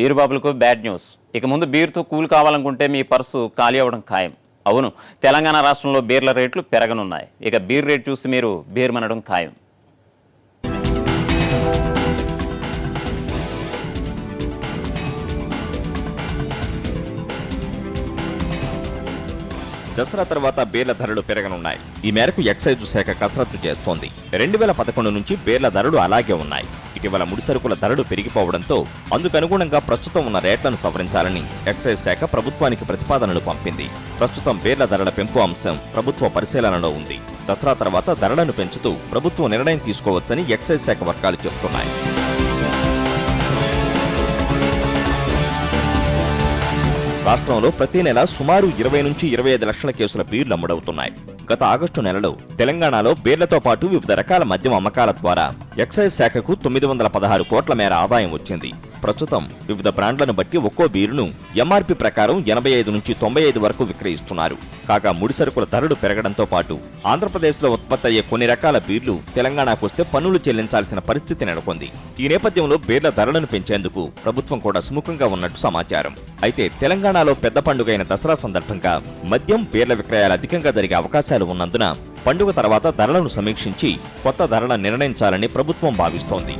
Beer బాబులకు bad news. ఇక ముందు బీరుతో cool కావాలనుకుంటే మీ పర్సు ఖాళీ అవ్వడం ఖాయం. అవును, తెలంగాణ రాష్ట్రంలో బీర్ల రేట్లు పెరగనున్నాయి. ఇక బీర్ రేట్ చూసి మీరు బీర్మనడం ఖాయం. దసరా తర్వాత బీర్ల ధరలు పెరగనున్నాయి. ఈ మేరకు ఎక్సైజ్ శాఖ కసరత్తు చేస్తోంది. 2011 నుంచి బీర్ల ధరలు అలాగే ఉన్నాయి. ఇటీవల ముడిసరుకుల ధరలు పెరిగిపోవడంతో అందుకనుగుణంగా ప్రస్తుతం ఉన్న రేట్లను సవరించాలని ఎక్సైజ్ శాఖ ప్రభుత్వానికి ప్రతిపాదనలు పంపింది. ప్రస్తుతం బీర్ల ధరల పెంపు అంశం ప్రభుత్వ పరిశీలనలో ఉంది. దసరా తర్వాత ధరలను పెంచుతూ ప్రభుత్వం నిర్ణయం తీసుకోవచ్చని ఎక్సైజ్ శాఖ వర్గాలు చెబుతున్నాయి. రాష్ట్రంలో ప్రతి నెల సుమారు 20 నుంచి 25 లక్షల కేసుల బీర్లు అమ్ముడవుతున్నాయి. గత ఆగస్టు నెలలో తెలంగాణలో బీర్లతో పాటు వివిధ రకాల మద్యం అమ్మకాల ద్వారా ఎక్సైజ్ శాఖకు 916 కోట్ల మేర ఆదాయం వచ్చింది. ప్రస్తుతం వివిధ బ్రాండ్లను బట్టి ఒక్కో బీరును ఎంఆర్పీ ప్రకారం 85 నుంచి 95 వరకు విక్రయిస్తున్నారు. కాగా ముడిసరుకుల ధరలు పెరగడంతో పాటు ఆంధ్రప్రదేశ్లో ఉత్పత్తి అయ్యే కొన్ని రకాల బీర్లు తెలంగాణకు వస్తే పన్నులు చెల్లించాల్సిన పరిస్థితి నెలకొంది. ఈ నేపథ్యంలో బీర్ల ధరలను పెంచేందుకు ప్రభుత్వం కూడా సుముఖంగా ఉన్నట్టు సమాచారం. అయితే తెలంగాణలో పెద్ద పండుగైన దసరా సందర్భంగా మద్యం, బీర్ల విక్రయాలు అధికంగా జరిగే అవకాశాలు ఉన్నందున పండుగ తర్వాత ధరలను సమీక్షించి కొత్త ధరలను నిర్ణయించాలని ప్రభుత్వం భావిస్తోంది.